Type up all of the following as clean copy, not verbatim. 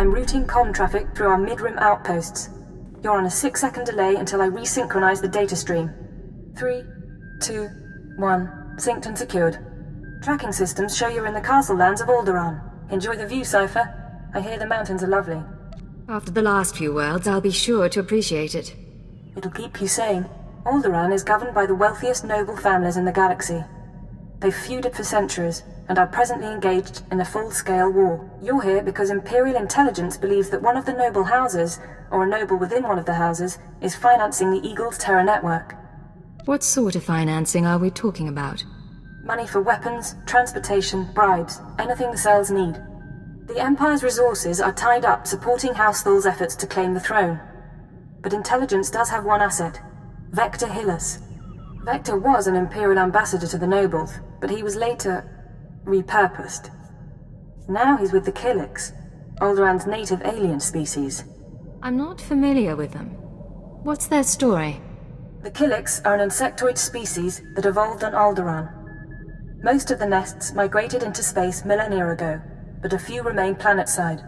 I'm routing comm traffic through our mid-rim outposts. You're on a 6-second delay until I resynchronize the data stream. 3, 2, 1. Synced and secured. Tracking systems show you're in the castle lands of Alderaan. Enjoy the view, Cypher. I hear the mountains are lovely. After the last few worlds, I'll be sure to appreciate it. It'll keep you sane. Alderaan is governed by the wealthiest noble families in the galaxy. They've feuded for centuries, and are presently engaged in a full-scale war. You're here because Imperial intelligence believes that one of the noble houses, or a noble within one of the houses, is financing the Eagle's Terra network. What sort of financing are we talking about? Money for weapons, transportation, bribes, anything the cells need. The Empire's resources are tied up supporting House Thul's efforts to claim the throne. But intelligence does have one asset: Vector Hyllus. Vector was an Imperial ambassador to the nobles, but he was later repurposed. Now he's with the Killiks, Alderaan's native alien species. I'm not familiar with them. What's their story? The Killiks are an insectoid species that evolved on Alderaan. Most of the nests migrated into space millennia ago, but a few remain planetside.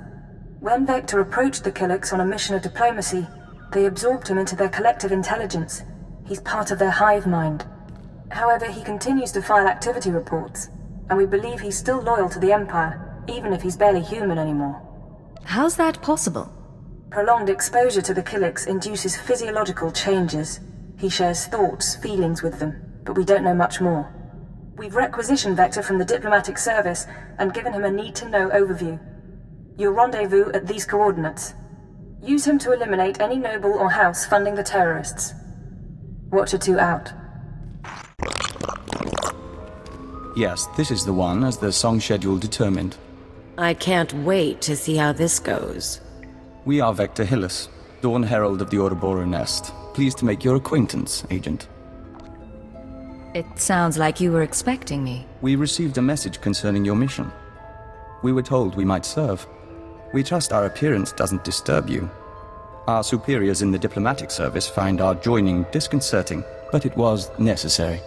When Vector approached the Killiks on a mission of diplomacy, they absorbed him into their collective intelligence. He's part of their hive mind. However, he continues to file activity reports, and we believe he's still loyal to the Empire, even if he's barely human anymore. How's that possible? Prolonged exposure to the Killiks induces physiological changes. He shares thoughts, feelings with them, but we don't know much more. We've requisitioned Vector from the diplomatic service and given him a need-to-know overview. You'll rendezvous at these coordinates. Use him to eliminate any noble or house funding the terrorists. Watcher 2 out. Yes, this is the one, as the song schedule determined. I can't wait to see how this goes. We are Vector Hyllus, Dawn Herald of the Ouroboros Nest. Pleased to make your acquaintance, Agent. It sounds like you were expecting me. We received a message concerning your mission. We were told we might serve. We trust our appearance doesn't disturb you. Our superiors in the diplomatic service find our joining disconcerting, but it was necessary.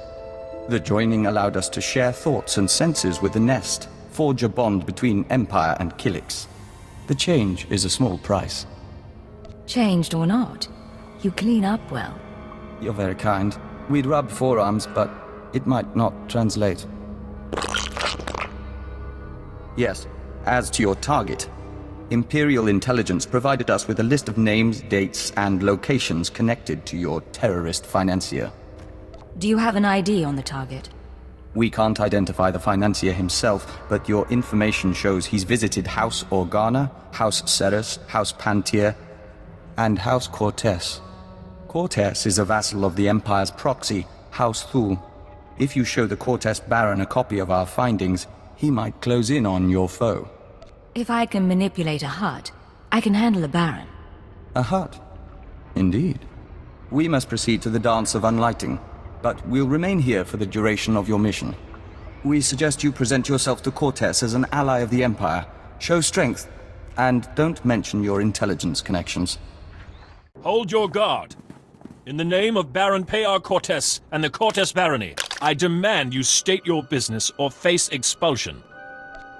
The joining allowed us to share thoughts and senses with the Nest, forge a bond between Empire and Killiks. The change is a small price. Changed or not, you clean up well. You're very kind. We'd rub forearms, but it might not translate. Yes, as to your target, Imperial intelligence provided us with a list of names, dates, and locations connected to your terrorist financier. Do you have an ID on the target? We can't identify the financier himself, but your information shows he's visited House Organa, House Ceres, House Pantier, and House Cortez. Cortez is a vassal of the Empire's proxy, House Thul. If you show the Cortez Baron a copy of our findings, he might close in on your foe. If I can manipulate a hut, I can handle a Baron. A hut? Indeed. We must proceed to the Dance of Unlighting, but we'll remain here for the duration of your mission. We suggest you present yourself to Cortez as an ally of the Empire, show strength, and don't mention your intelligence connections. Hold your guard. In the name of Baron Payar Cortez and the Cortez Barony, I demand you state your business or face expulsion.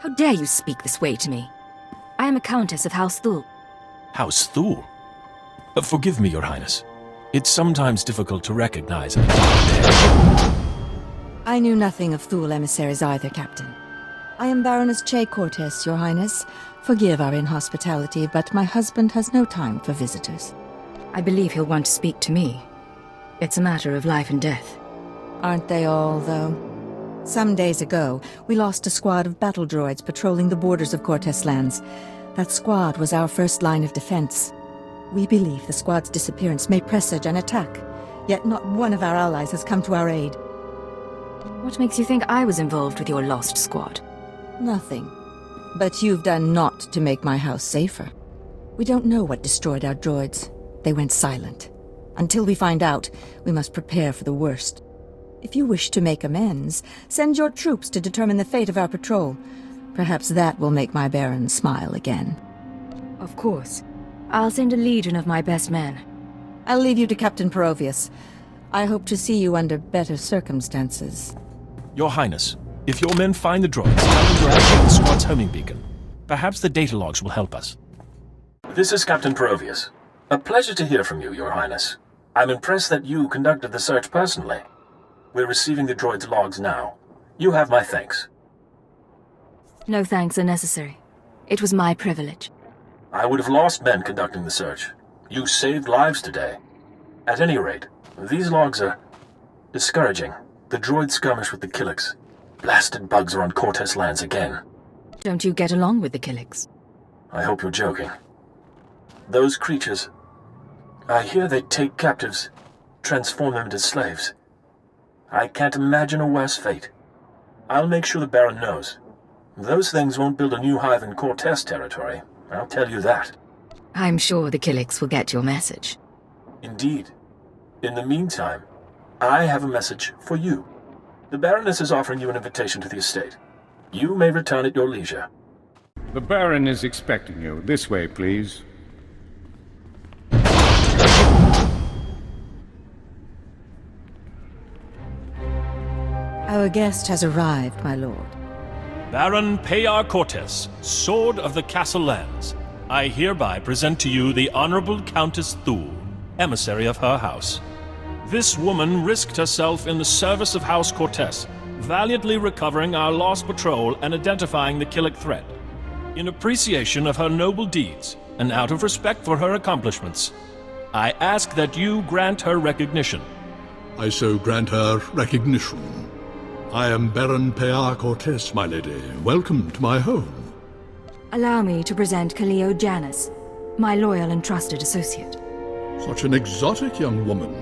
How dare you speak this way to me? I am a Countess of House Thul. House Thul? Forgive me, Your Highness. It's sometimes difficult to recognize. I knew nothing of Thul emissaries either, Captain. I am Baroness Che Cortez, Your Highness. Forgive our inhospitality, but my husband has no time for visitors. I believe he'll want to speak to me. It's a matter of life and death. Aren't they all, though? Some days ago, we lost a squad of battle droids patrolling the borders of Cortez lands. That squad was our first line of defense. We believe the squad's disappearance may presage an attack, yet not one of our allies has come to our aid. What makes you think I was involved with your lost squad? Nothing. But you've done naught to make my house safer. We don't know what destroyed our droids. They went silent. Until we find out, we must prepare for the worst. If you wish to make amends, send your troops to determine the fate of our patrol. Perhaps that will make my Baron smile again. Of course. I'll send a legion of my best men. I'll leave you to Captain Perovius. I hope to see you under better circumstances. Your Highness, if your men find the droids, tell them to activate the squad's homing beacon. Perhaps the data logs will help us. This is Captain Perovius. A pleasure to hear from you, Your Highness. I'm impressed that you conducted the search personally. We're receiving the droid's logs now. You have my thanks. No thanks are necessary. It was my privilege. I would have lost men conducting the search. You saved lives today. At any rate, these logs are discouraging. The droid skirmish with the Killiks. Blasted bugs are on Cortez lands again. Don't you get along with the Killiks? I hope you're joking. Those creatures... I hear they take captives, transform them into slaves. I can't imagine a worse fate. I'll make sure the Baron knows. Those things won't build a new hive in Cortez territory. I'll tell you that. I'm sure the Killiks will get your message. Indeed. In the meantime, I have a message for you. The Baroness is offering you an invitation to the estate. You may return at your leisure. The Baron is expecting you. This way, please. Our guest has arrived, my lord. Baron Payar Cortez, Sword of the Castle Lands. I hereby present to you the Honorable Countess Thule, emissary of her house. This woman risked herself in the service of House Cortez, valiantly recovering our lost patrol and identifying the Killik threat. In appreciation of her noble deeds, and out of respect for her accomplishments, I ask that you grant her recognition. I so grant her recognition. I am Baron Payar Cortez, my lady. Welcome to my home. Allow me to present Kaleo Janus, my loyal and trusted associate. Such an exotic young woman.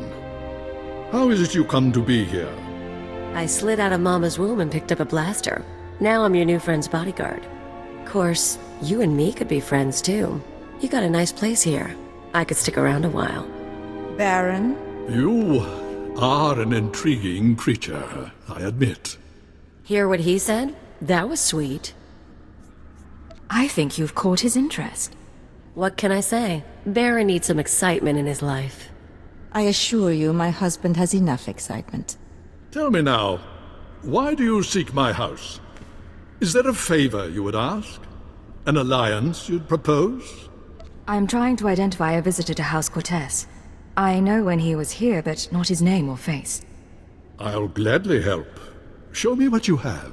How is it you come to be here? I slid out of Mama's room and picked up a blaster. Now I'm your new friend's bodyguard. Course, you and me could be friends too. You got a nice place here. I could stick around a while. Baron? You are an intriguing creature, I admit. Hear what he said? That was sweet. I think you've caught his interest. What can I say? Baron needs some excitement in his life. I assure you my husband has enough excitement. Tell me now, why do you seek my house? Is there a favor you would ask? An alliance you'd propose? I'm trying to identify a visitor to House Cortez. I know when he was here, but not his name or face. I'll gladly help. Show me what you have.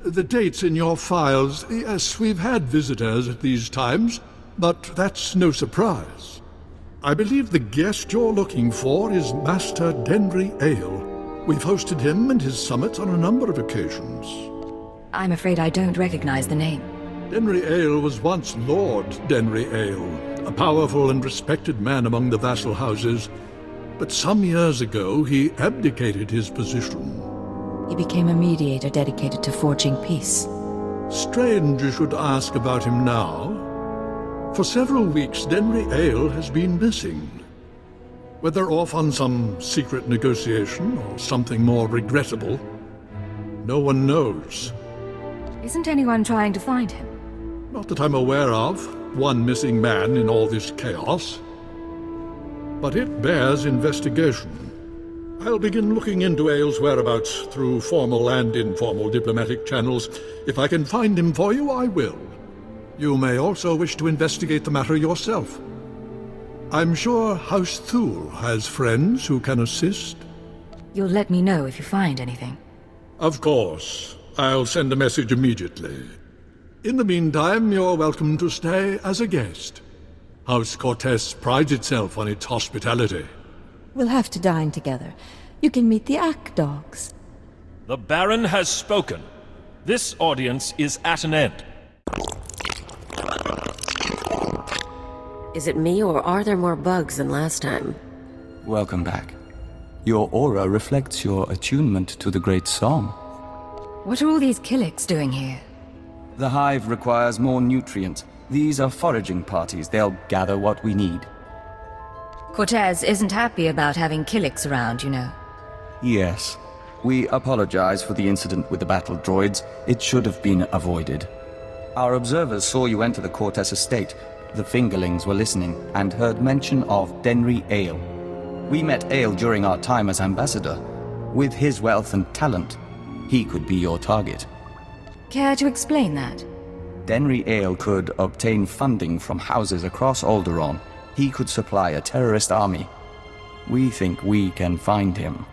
The dates in your files, yes, we've had visitors at these times, but that's no surprise. I believe the guest you're looking for is Master Denry Ale. We've hosted him and his summits on a number of occasions. I'm afraid I don't recognize the name. Denry Ale was once Lord Denry Ale, a powerful and respected man among the vassal houses, but some years ago he abdicated his position. He became a mediator dedicated to forging peace. Strange you should ask about him now. For several weeks, Denry Ale has been missing. Whether off on some secret negotiation or something more regrettable, no one knows. Isn't anyone trying to find him? Not that I'm aware of. One missing man in all this chaos. But it bears investigation. I'll begin looking into Ale's whereabouts through formal and informal diplomatic channels. If I can find him for you, I will. You may also wish to investigate the matter yourself. I'm sure House Thule has friends who can assist. You'll let me know if you find anything. Of course. I'll send a message immediately. In the meantime, you're welcome to stay as a guest. House Cortez prides itself on its hospitality. We'll have to dine together. You can meet the Ack dogs. The Baron has spoken. This audience is at an end. Is it me, or are there more bugs than last time? Welcome back. Your aura reflects your attunement to the great song. What are all these Killiks doing here? The hive requires more nutrients. These are foraging parties. They'll gather what we need. Cortez isn't happy about having Killiks around, you know. Yes. We apologize for the incident with the battle droids. It should have been avoided. Our observers saw you enter the Cortez estate. the fingerlings were listening and heard mention of Denry Ale. We met Ale during our time as ambassador. With his wealth and talent, he could be your target. Care to explain that? Denry Ale could obtain funding from houses across Alderaan. He could supply a terrorist army. We think we can find him.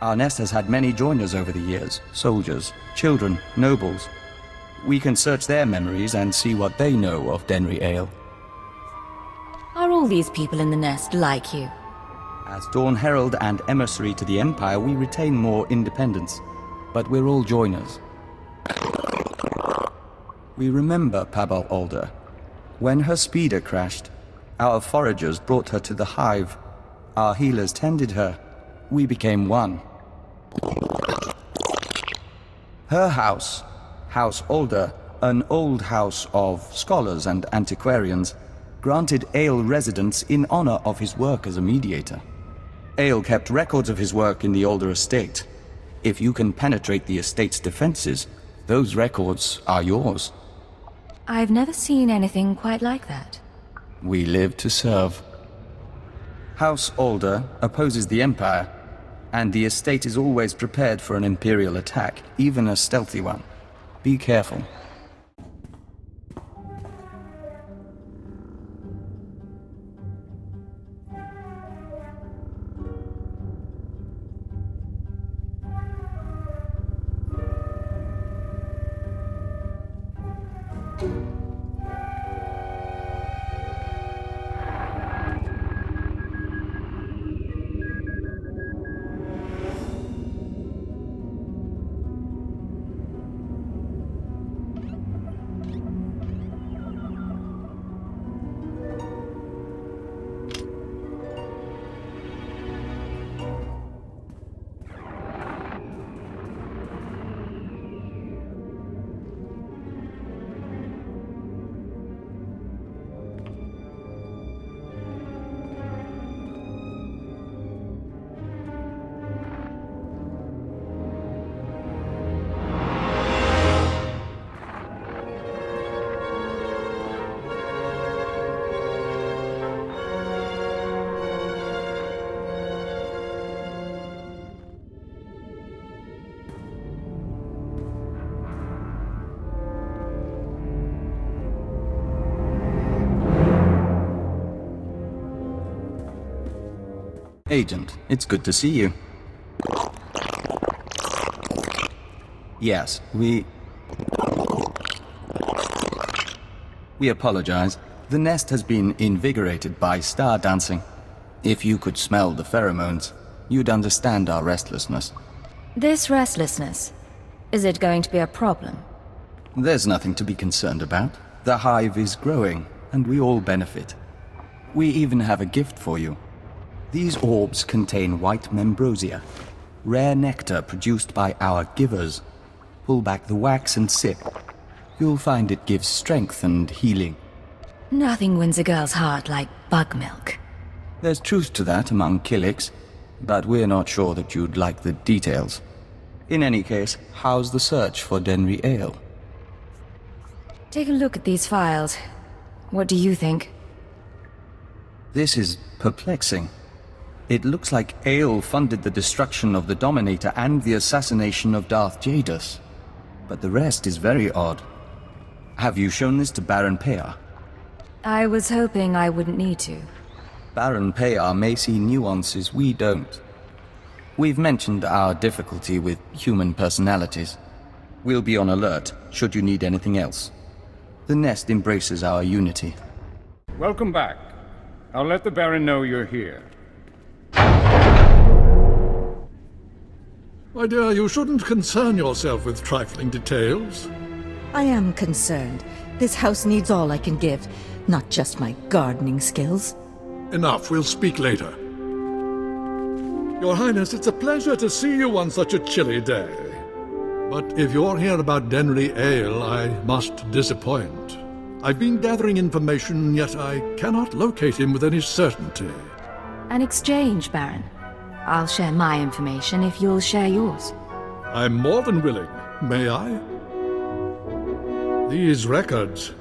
Our nest has had many joiners over the years. Soldiers, children, nobles. We can search their memories and see what they know of Denry Ale. Are all these people in the nest like you? As Dawn Herald and emissary to the Empire, we retain more independence. But we're all joiners. We remember Pabal Alder. When her speeder crashed, our foragers brought her to the hive. Our healers tended her. We became one. Her house, House Alder, an old house of scholars and antiquarians, granted Ale residence in honor of his work as a mediator. Ale kept records of his work in the Alder estate. If you can penetrate the estate's defenses, those records are yours. I've never seen anything quite like that. We live to serve. House Alder opposes the Empire, and the estate is always prepared for an Imperial attack, even a stealthy one. Be careful. Agent, it's good to see you. Yes, we apologize. The nest has been invigorated by star dancing. If you could smell the pheromones, you'd understand our restlessness. This restlessness, is it going to be a problem? There's nothing to be concerned about. The hive is growing, and we all benefit. We even have a gift for you. These orbs contain white membrosia, rare nectar produced by our givers. Pull back the wax and sip. You'll find it gives strength and healing. Nothing wins a girl's heart like bug milk. There's truth to that among Killiks, but we're not sure that you'd like the details. In any case, how's the search for Denry Ale? Take a look at these files. What do you think? This is perplexing. It looks like Ale funded the destruction of the Dominator and the assassination of Darth Jadus. But the rest is very odd. Have you shown this to Baron Payar? I was hoping I wouldn't need to. Baron Payar may see nuances we don't. We've mentioned our difficulty with human personalities. We'll be on alert should you need anything else. The nest embraces our unity. Welcome back. I'll let the Baron know you're here. My dear, you shouldn't concern yourself with trifling details. I am concerned. This house needs all I can give, not just my gardening skills. Enough, we'll speak later. Your Highness, it's a pleasure to see you on such a chilly day. But if you're here about Denry Ale, I must disappoint. I've been gathering information, yet I cannot locate him with any certainty. An exchange, Baron. I'll share my information if you'll share yours. I'm more than willing. May I? These records,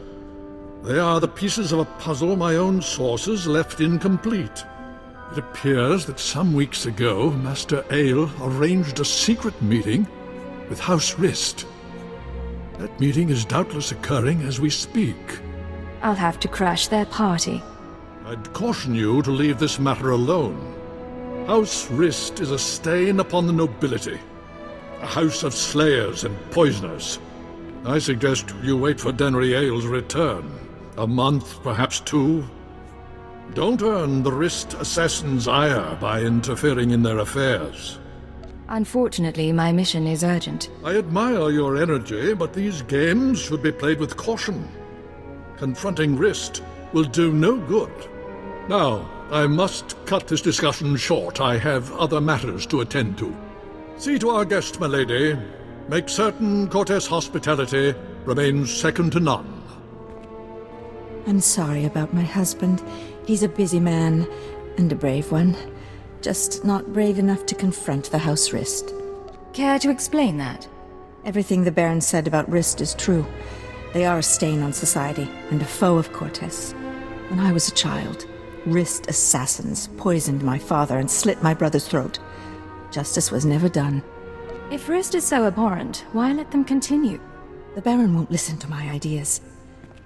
They are the pieces of a puzzle my own sources left incomplete. It appears that some weeks ago, Master Ale arranged a secret meeting with House Rist. That meeting is doubtless occurring as we speak. I'll have to crash their party. I'd caution you to leave this matter alone. House Rist is a stain upon the nobility. A house of slayers and poisoners. I suggest you wait for Denry Ale's return. A month, perhaps 2. Don't earn the Rist assassins' ire by interfering in their affairs. Unfortunately, my mission is urgent. I admire your energy, but these games should be played with caution. Confronting Rist will do no good. Now, I must cut this discussion short. I have other matters to attend to. See to our guest, my lady. Make certain Cortez hospitality remains second to none. I'm sorry about my husband. He's a busy man, and a brave one. Just not brave enough to confront the House Rist. Care to explain that? Everything the Baron said about Rist is true. They are a stain on society, and a foe of Cortez. When I was a child, Rist assassins poisoned my father and slit my brother's throat. Justice was never done. If Rist is so abhorrent, why let them continue? The Baron won't listen to my ideas.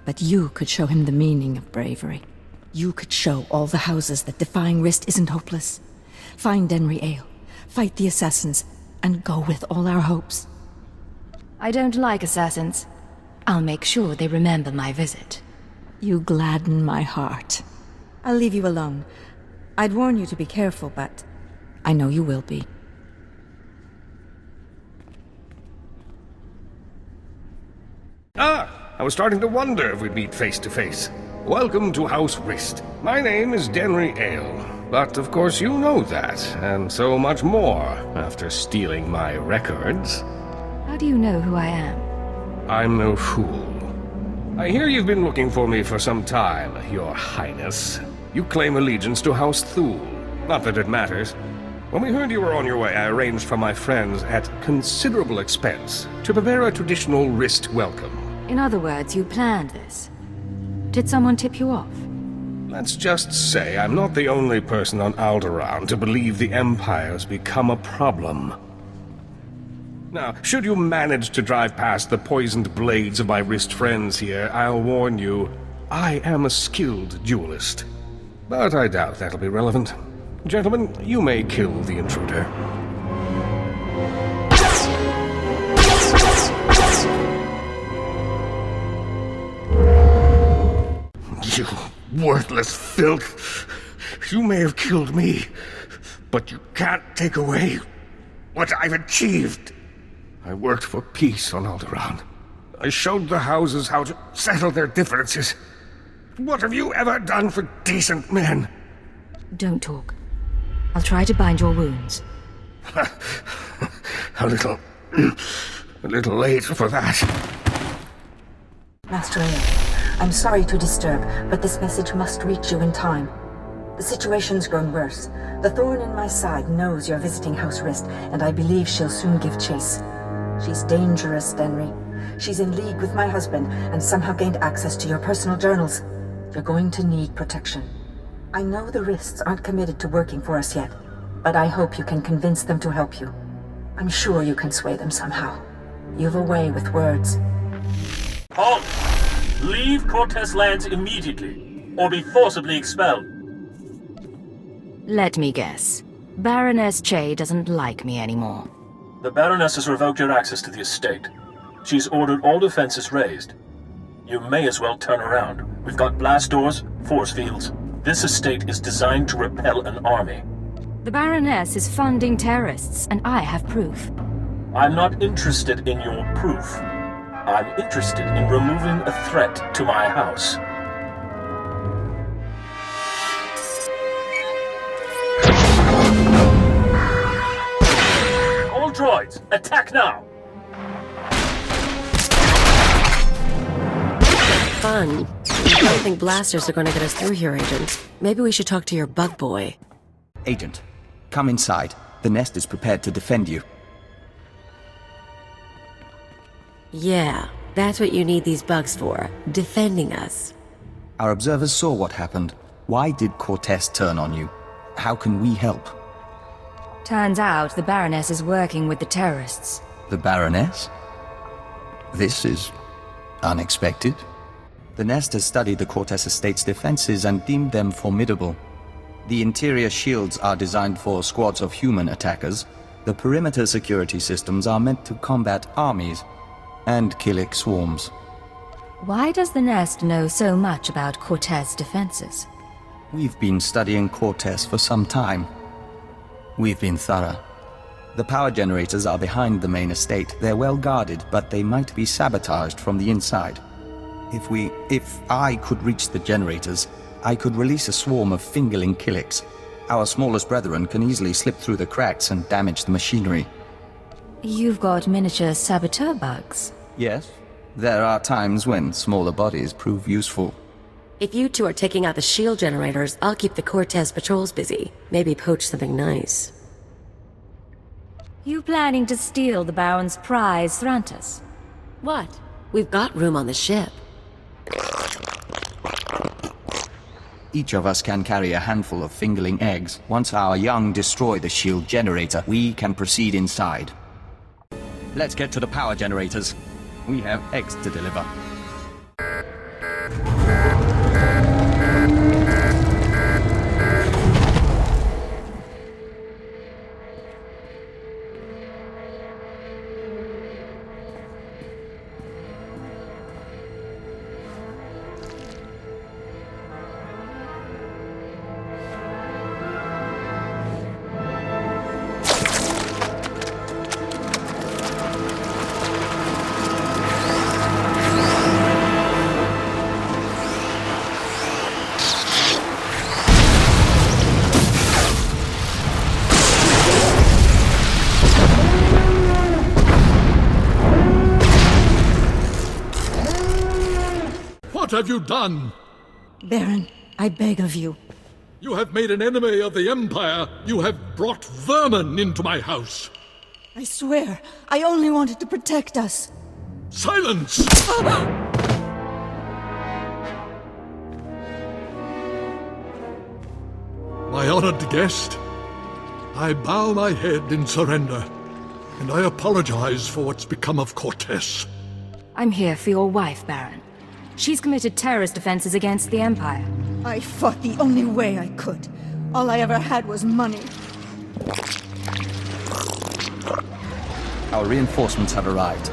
But you could show him the meaning of bravery. You could show all the houses that defying Rist isn't hopeless. Find Denry Ale, fight the assassins, and go with all our hopes. I don't like assassins. I'll make sure they remember my visit. You gladden my heart. I'll leave you alone. I'd warn you to be careful, but I know you will be. I was starting to wonder if we'd meet face to face. Welcome to House Rist. My name is Denry Ale, but of course you know that, and so much more, after stealing my records. How do you know who I am? I'm no fool. I hear you've been looking for me for some time, Your Highness. You claim allegiance to House Thule. Not that it matters. When we heard you were on your way, I arranged for my friends, at considerable expense, to prepare a traditional Rist welcome. In other words, you planned this. Did someone tip you off? Let's just say I'm not the only person on Alderaan to believe the Empire's become a problem. Now, should you manage to drive past the poisoned blades of my Rist friends here, I'll warn you, I am a skilled duelist. But I doubt that'll be relevant. Gentlemen, you may kill the intruder. You worthless filth! You may have killed me, but you can't take away what I've achieved. I worked for peace on Alderaan. I showed the houses how to settle their differences. What have you ever done for decent men? Don't talk. I'll try to bind your wounds. a little late for that. Master Ale, I'm sorry to disturb, but this message must reach you in time. The situation's grown worse. The thorn in my side knows you're visiting House Rist, and I believe she'll soon give chase. She's dangerous, Denry. She's in league with my husband, and somehow gained access to your personal journals. You're going to need protection. I know the Rists aren't committed to working for us yet, but I hope you can convince them to help you. I'm sure you can sway them somehow. You've a way with words. Halt! Leave Cortez lands immediately, or be forcibly expelled. Let me guess. Baroness Che doesn't like me anymore. The Baroness has revoked your access to the estate. She's ordered all defenses raised. You may as well turn around. We've got blast doors, force fields. This estate is designed to repel an army. The Baroness is funding terrorists, and I have proof. I'm not interested in your proof. I'm interested in removing a threat to my house. All droids, attack now! Fun. I don't think blasters are going to get us through here, Agent. Maybe we should talk to your bug boy. Agent, come inside. The nest is prepared to defend you. Yeah, that's what you need these bugs for. Defending us. Our observers saw what happened. Why did Cortez turn on you? How can we help? Turns out the Baroness is working with the terrorists. The Baroness? This is unexpected. The Nest has studied the Cortez estate's defenses and deemed them formidable. The interior shields are designed for squads of human attackers. The perimeter security systems are meant to combat armies and Killik swarms. Why does the Nest know so much about Cortez defenses? We've been studying Cortez for some time. We've been thorough. The power generators are behind the main estate. They're well guarded, but they might be sabotaged from the inside. If I could reach the generators, I could release a swarm of fingerling Killiks. Our smallest brethren can easily slip through the cracks and damage the machinery. You've got miniature saboteur bugs. Yes, there are times when smaller bodies prove useful. If you two are taking out the shield generators, I'll keep the Cortez patrols busy. Maybe poach something nice. You planning to steal the Baron's prize, Thrantis? What? We've got room on the ship. Each of us can carry a handful of fingerling eggs. Once our young destroy the shield generator, we can proceed inside. Let's get to the power generators. We have eggs to deliver. What have you done? Baron, I beg of you. You have made an enemy of the Empire. You have brought vermin into my house. I swear, I only wanted to protect us. Silence! My honored guest, I bow my head in surrender, and I apologize for what's become of Cortez. I'm here for your wife, Baron. She's committed terrorist offenses against the Empire. I fought the only way I could. All I ever had was money. Our reinforcements have arrived.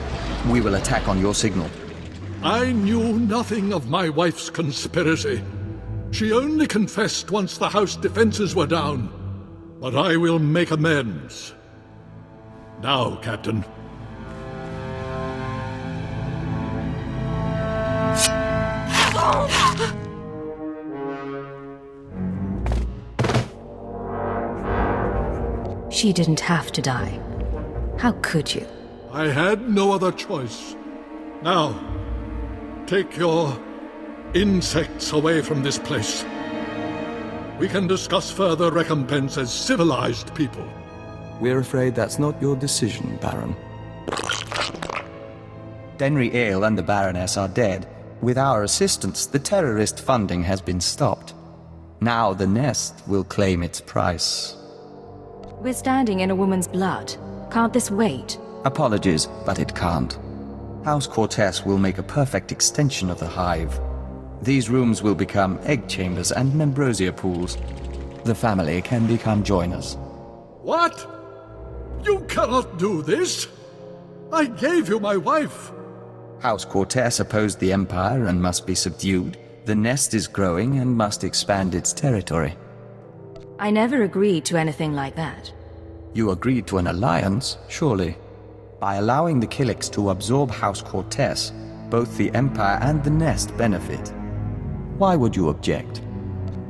We will attack on your signal. I knew nothing of my wife's conspiracy. She only confessed once the house defenses were down. But I will make amends. Now, Captain. She didn't have to die. How could you? I had no other choice. Now, take your insects away from this place. We can discuss further recompense as civilized people. We're afraid that's not your decision, Baron. Denry Ale and the Baroness are dead. With our assistance, the terrorist funding has been stopped. Now the Nest will claim its price. We're standing in a woman's blood. Can't this wait? Apologies, but it can't. House Cortez will make a perfect extension of the hive. These rooms will become egg chambers and membrosia pools. The family can become joiners. What? You cannot do this! I gave you my wife! House Cortez opposed the Empire and must be subdued. The Nest is growing and must expand its territory. I never agreed to anything like that. You agreed to an alliance, surely. By allowing the Killiks to absorb House Cortez, both the Empire and the Nest benefit. Why would you object?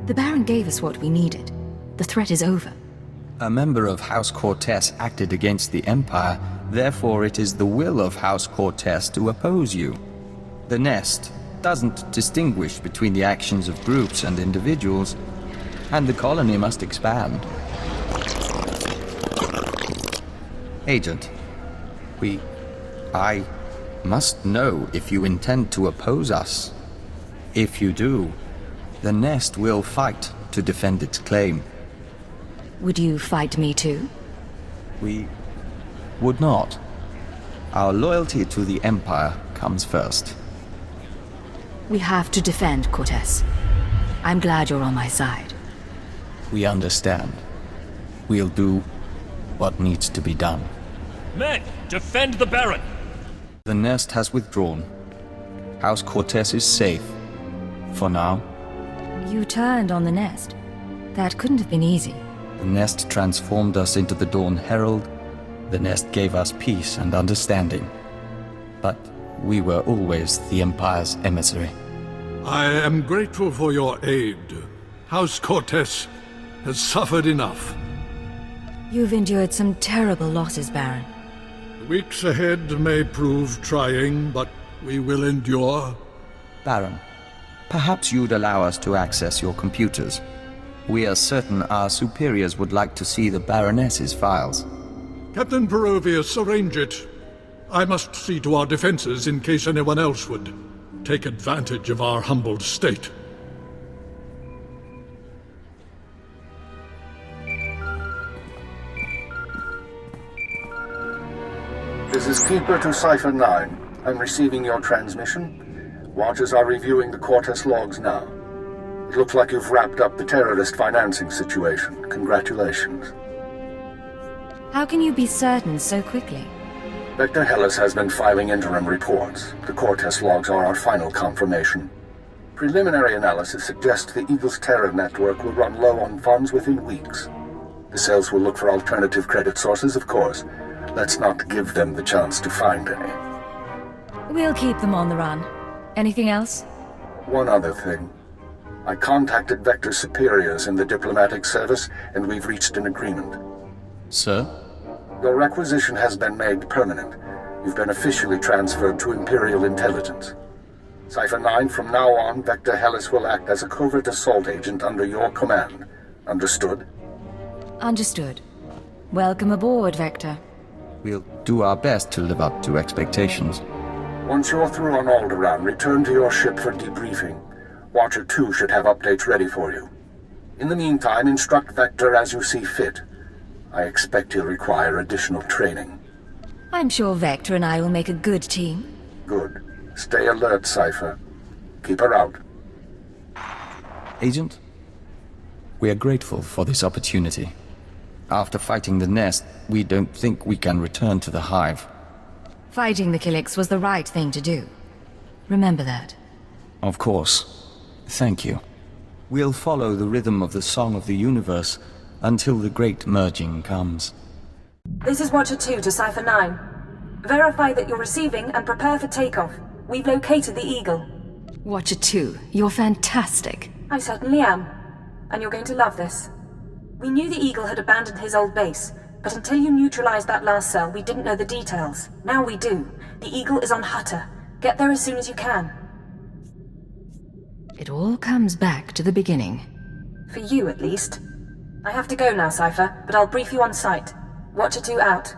The Baron gave us what we needed. The threat is over. A member of House Cortez acted against the Empire, therefore it is the will of House Cortez to oppose you. The Nest doesn't distinguish between the actions of groups and individuals, and the colony must expand. Agent, I must know if you intend to oppose us. If you do, The Nest will fight to defend its claim. Would you fight me too? We would not. Our loyalty to the Empire comes first. We have to defend Cortez. I'm glad you're on my side. We understand. We'll do what needs to be done. Men, defend the Baron! The Nest has withdrawn. House Cortez is safe. For now. You turned on the Nest. That couldn't have been easy. The Nest transformed us into the Dawn Herald. The Nest gave us peace and understanding. But we were always the Empire's emissary. I am grateful for your aid. House Cortez has suffered enough. You've endured some terrible losses, Baron. The weeks ahead may prove trying, but we will endure. Baron, perhaps you'd allow us to access your computers. We are certain our superiors would like to see the Baroness's files. Captain Perovius, arrange it. I must see to our defenses in case anyone else would take advantage of our humbled state. This is Keeper to Cipher 9. I'm receiving your transmission. Watchers are reviewing the Cortez logs now. It looks like you've wrapped up the terrorist financing situation. Congratulations. How can you be certain so quickly? Vector Hyllus has been filing interim reports. The Cortez logs are our final confirmation. Preliminary analysis suggests the Eagle's terror network will run low on funds within weeks. The cells will look for alternative credit sources, of course. Let's not give them the chance to find any. We'll keep them on the run. Anything else? One other thing. I contacted Vector's superiors in the diplomatic service, and we've reached an agreement. Sir? Your requisition has been made permanent. You've been officially transferred to Imperial Intelligence. Cipher 9, from now on, Vector Hyllus will act as a covert assault agent under your command. Understood? Understood. Welcome aboard, Vector. We'll do our best to live up to expectations. Once you're through on Alderaan, return to your ship for debriefing. Watcher 2 should have updates ready for you. In the meantime, instruct Vector as you see fit. I expect he'll require additional training. I'm sure Vector and I will make a good team. Good. Stay alert, Cipher. Keep her out. Agent, we are grateful for this opportunity. After fighting the Nest, we don't think we can return to the hive. Fighting the Killiks was the right thing to do. Remember that. Of course. Thank you. We'll follow the rhythm of the Song of the Universe until the great merging comes. This is Watcher 2 to Cipher 9. Verify that you're receiving and prepare for takeoff. We've located the Eagle. Watcher 2, you're fantastic. I certainly am. And you're going to love this. We knew the Eagle had abandoned his old base, but until you neutralized that last cell, we didn't know the details. Now we do. The Eagle is on Hutter. Get there as soon as you can. It all comes back to the beginning. For you, at least. I have to go now, Cipher, but I'll brief you on site. Watcher 2 out.